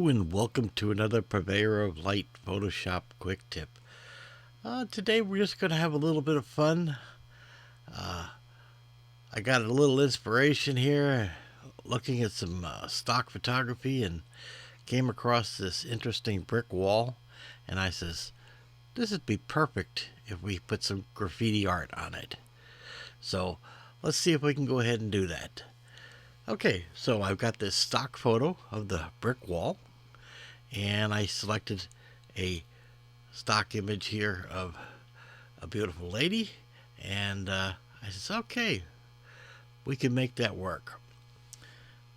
Hello and welcome to another Purveyor of Light Photoshop quick tip. Today we're just going to have a little bit of fun. I got a little inspiration here looking at some stock photography and came across this interesting brick wall, and I says, this would be perfect if we put some graffiti art on it. So let's see if we can go ahead and do that. Okay, so I've got this stock photo of the brick wall, and I selected a stock image here of a beautiful lady, and I said, okay, we can make that work.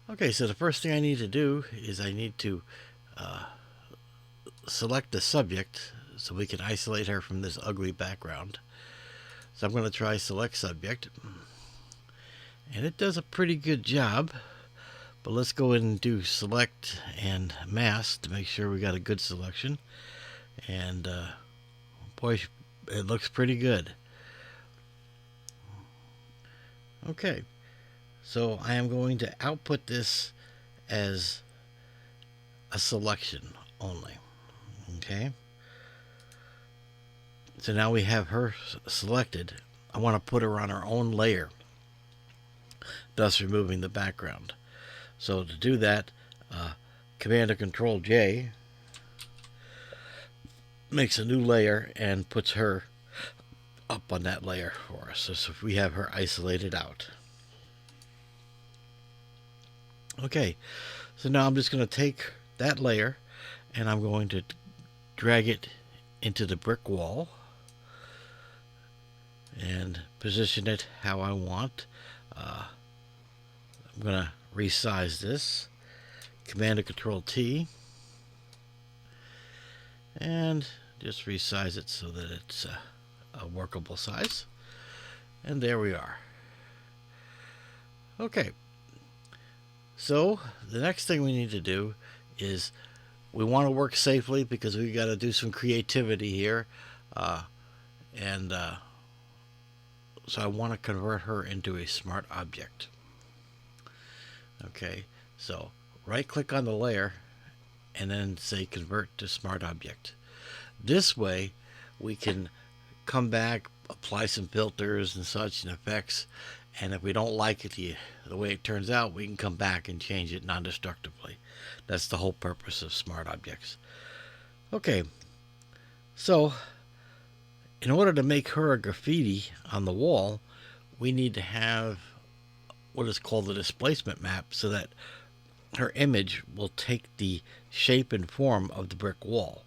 Okay, so the first thing I need to do is I need to select the subject so we can isolate her from this ugly background. So I'm going to try select subject. And it does a pretty good job, but let's go in and do select and mask to make sure we got a good selection. And boy, it looks pretty good. Okay, so I am going to output this as a selection only. Okay, so now we have her selected. I want to put her on her own layer, thus removing the background. So to do that, Command or Control J makes a new layer and puts her up on that layer for us. So we have her isolated out. Okay, so now I'm just going to take that layer and I'm going to drag it into the brick wall and position it how I want. I'm going to resize this, Command or Control T, and just resize it so that it's a workable size. And there we are. Okay, so the next thing we need to do is we want to work safely because we got to do some creativity here, so I want to convert her into a smart object. Okay, so right click on the layer and then say convert to smart object. This way we can come back, apply some filters and such and effects, and if we don't like it the way it turns out, we can come back and change it non-destructively. That's the whole purpose of smart objects. Okay, so in order to make her a graffiti on the wall, we need to have what is called the displacement map so that her image will take the shape and form of the brick wall.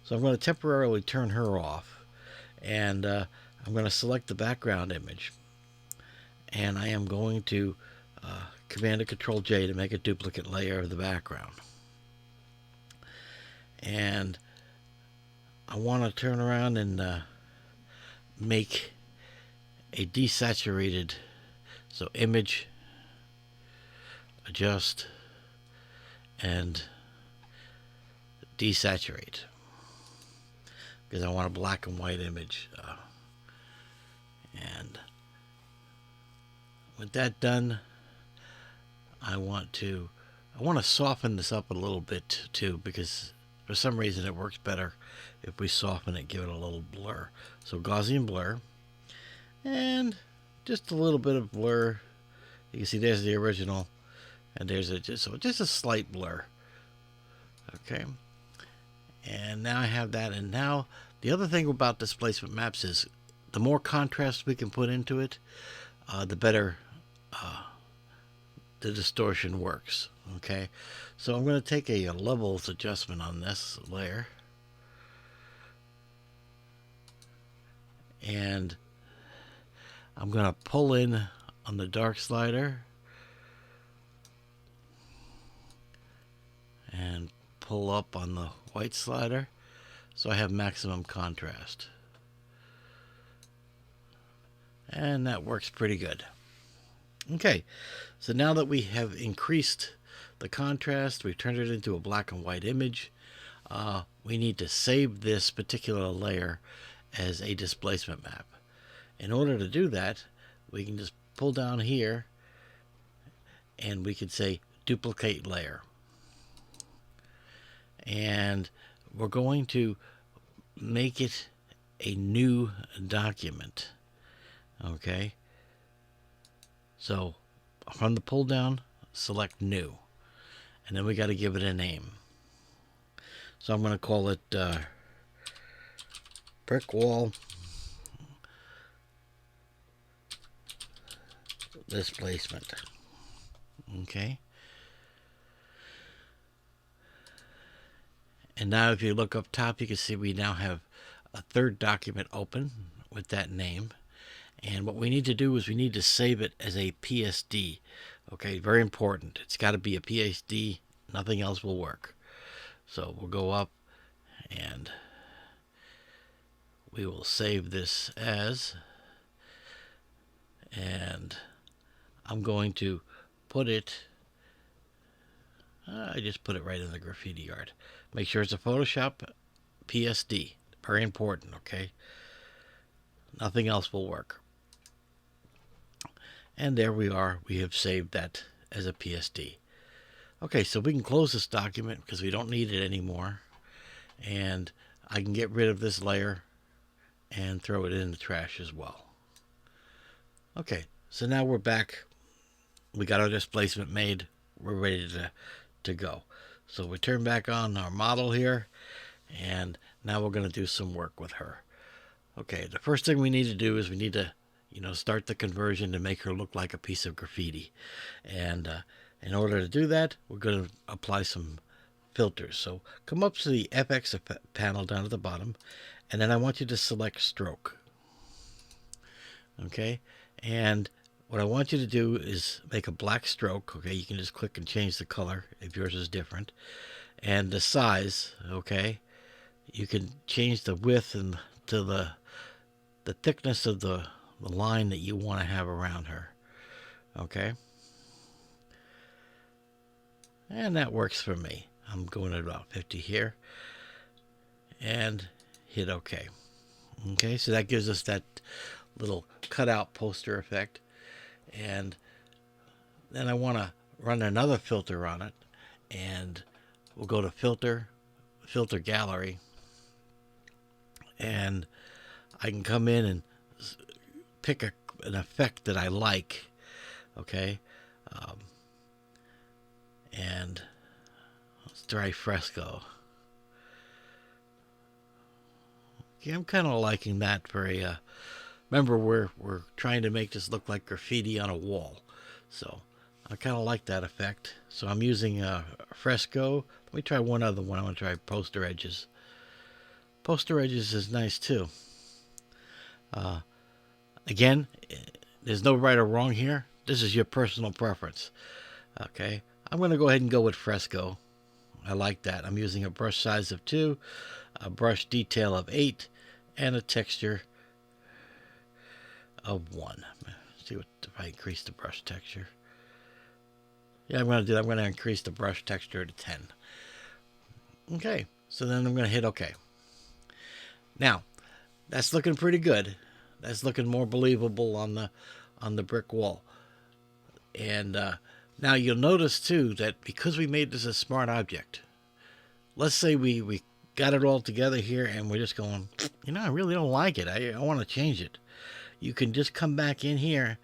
So I'm going to temporarily turn her off, and I'm going to select the background image, and I am going to Command or Control J to make a duplicate layer of the background. And I want to turn around and make a desaturated, so image, adjust, and desaturate, because I want a black and white image. And with that done, I want to soften this up a little bit too, because for some reason it works better if we soften it, give it a little blur. So Gaussian blur, and just a little bit of blur. You can see there's the original, and there's just a slight blur. Okay, and now I have that. And now the other thing about displacement maps is the more contrast we can put into it, the better the distortion works. Okay, so I'm going to take a levels adjustment on this layer, and I'm going to pull in on the dark slider and pull up on the white slider so I have maximum contrast. And that works pretty good. Okay, so now that we have increased the contrast, we've turned it into a black and white image, we need to save this particular layer as a displacement map. In order to do that, we can just pull down here and we can say duplicate layer. and we're going to make it a new document. Okay, so from the pull down, select new, and then we got to give it a name. So I'm going to call it brick wall displacement. Okay, and now if you look up top, you can see we now have a third document open with that name. And what we need to do is we need to save it as a PSD. Okay, very important. It's got to be a PSD. Nothing else will work. So we'll go up and we will save this as, and I'm going to put it, I just put it right in the graffiti yard. Make sure it's a Photoshop PSD. Very important, okay? Nothing else will work. And there we are. We have saved that as a PSD. Okay, so we can close this document because we don't need it anymore. And I can get rid of this layer and throw it in the trash as well. Okay, so now we're back. We got our displacement made. We're ready to go. So we turn back on our model here, and now we're going to do some work with her. Okay, the first thing we need to do is we need to, start the conversion to make her look like a piece of graffiti. And in order to do that, we're going to apply some filters. So come up to the FX panel down at the bottom, and then I want you to select stroke. Okay, and what I want you to do is make a black stroke. Okay, you can just click and change the color if yours is different. And the size, okay, you can change the width and to the thickness of the line that you want to have around her. Okay, and that works for me. I'm going at about 50 here and hit OK. Okay, so that gives us that little cutout poster effect. And then I want to run another filter on it, and we'll go to filter gallery, and I can come in and pick an effect that I like. Okay, and let's try fresco. Okay, I'm kind of liking that for a remember, we're trying to make this look like graffiti on a wall. So I kind of like that effect. So I'm using fresco. Let me try one other one. I want to try poster edges. Poster edges is nice too. Again, there's no right or wrong here. This is your personal preference. Okay, I'm going to go ahead and go with fresco. I like that. I'm using a brush size of 2, a brush detail of 8, and a texture of 1. Let's see if I increase the brush texture. Yeah, I'm going to do that. I'm going to increase the brush texture to 10. Okay, so then I'm going to hit OK. Now, that's looking pretty good. That's looking more believable on the brick wall. And now you'll notice too that because we made this a smart object, let's say we got it all together here and we're just going, I really don't like it. I want to change it. You can just come back in here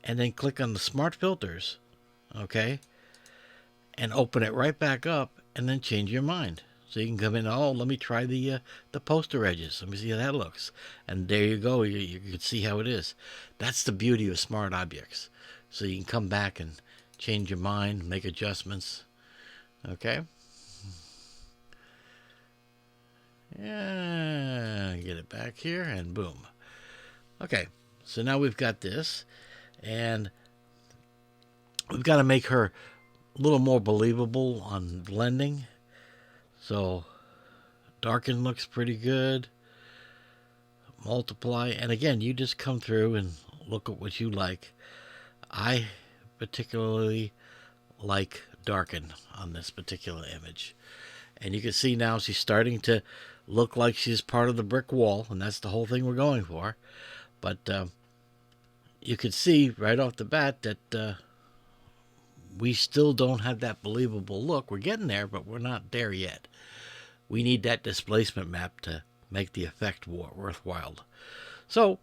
and then click on the smart filters, okay, and open it right back up and then change your mind. So you can come in, let me try the poster edges. Let me see how that looks. And there you go. You can see how it is. That's the beauty of smart objects. So you can come back and change your mind, make adjustments. Okay? Yeah, get it back here and boom. Okay, so now we've got this. And we've got to make her a little more believable on blending. So darken looks pretty good. Multiply, and again, you just come through and look at what you like. I particularly like darken on this particular image. And you can see now she's starting to look like she's part of the brick wall, and that's the whole thing we're going for. But you can see right off the bat that we still don't have that believable look. We're getting there, but we're not there yet. We need that displacement map to make the effect worthwhile. So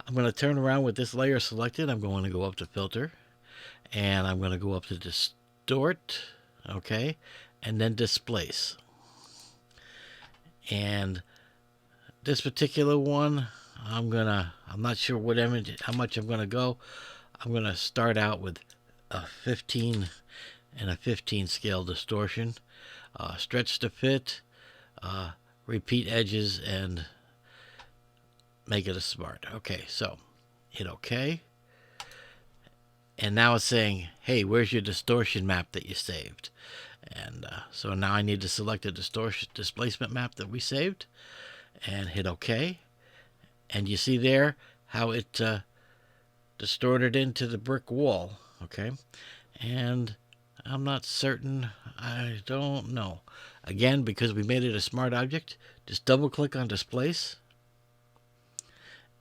I'm going to turn around with this layer selected. I'm going to go up to filter, and I'm going to go up to distort, okay, and then displace. And this particular one, I'm not sure what image, how much I'm going to go. I'm going to start out with a 15 and a 15 scale distortion, stretch to fit, repeat edges, and make it a smart. Okay, so hit OK. And now it's saying, hey, where's your distortion map that you saved? And so now I need to select the displacement map that we saved and hit OK. And you see there how it distorted into the brick wall. Okay, and I'm not certain. I don't know. Again, because we made it a smart object, just double click on displace,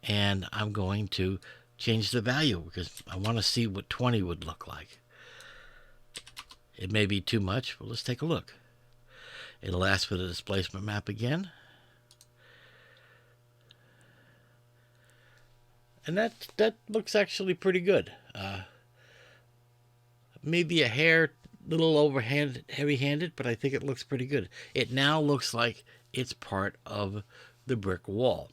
and I'm going to change the value because I want to see what 20 would look like. It may be too much, but let's take a look. It'll ask for the displacement map again. And that looks actually pretty good. Maybe a hair, little heavy-handed, but I think it looks pretty good. It now looks like it's part of the brick wall.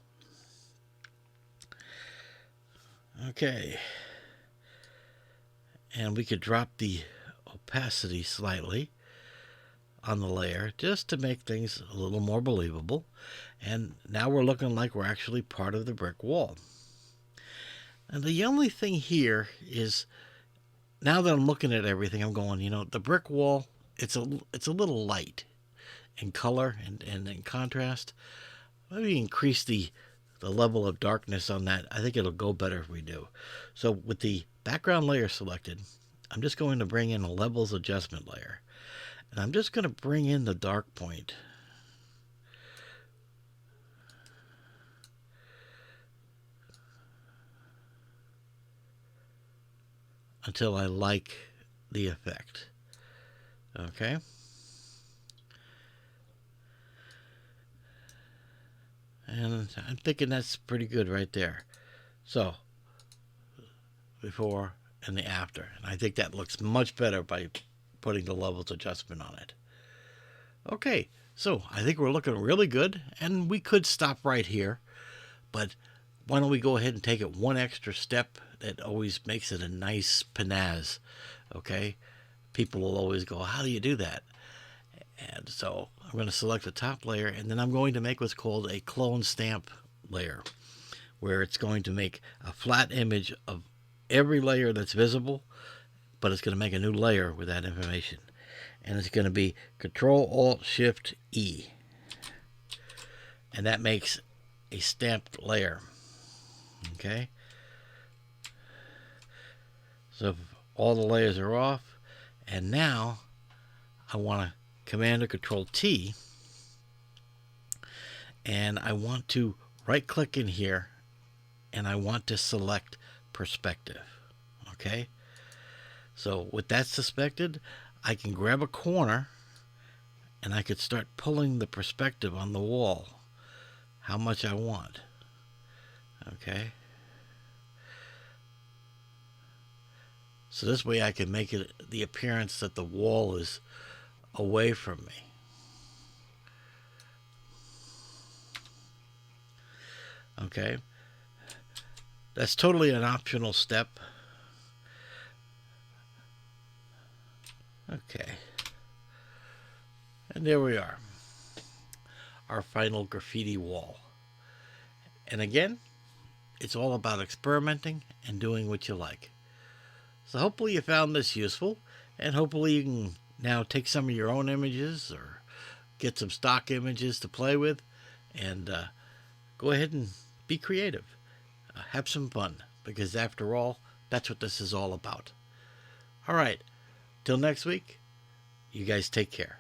Okay. And we could drop the opacity slightly on the layer just to make things a little more believable. And now we're looking like we're actually part of the brick wall. And the only thing here is, now that I'm looking at everything, I'm going, the brick wall, it's a little light in color and in contrast. Maybe increase the level of darkness on that. I think it'll go better if we do. So with the background layer selected, I'm just going to bring in a levels adjustment layer. And I'm just going to bring in the dark point. Until I like the effect. Okay. And I'm thinking that's pretty good right there. So, before and the after. And I think that looks much better by putting the levels adjustment on it. Okay, so I think we're looking really good, and we could stop right here, but why don't we go ahead and take it one extra step that always makes it a nice panaz, okay? People will always go, how do you do that? And so I'm going to select the top layer, and then I'm going to make what's called a clone stamp layer, where it's going to make a flat image of every layer that's visible, but it's going to make a new layer with that information. And it's going to be Control-Alt-Shift-E. And that makes a stamped layer. Okay? So all the layers are off. And now I want to Command or Control T. And I want to right click in here. And I want to select perspective. Okay? So with that selected, I can grab a corner and I could start pulling the perspective on the wall how much I want. Okay. So this way I can make it the appearance that the wall is away from me. Okay. That's totally an optional step. Okay. And there we are. Our final graffiti wall. And again, it's all about experimenting and doing what you like. So hopefully you found this useful, and hopefully you can now take some of your own images or get some stock images to play with, and go ahead and be creative. Have some fun, because after all, that's what this is all about. All right. Till next week, you guys take care.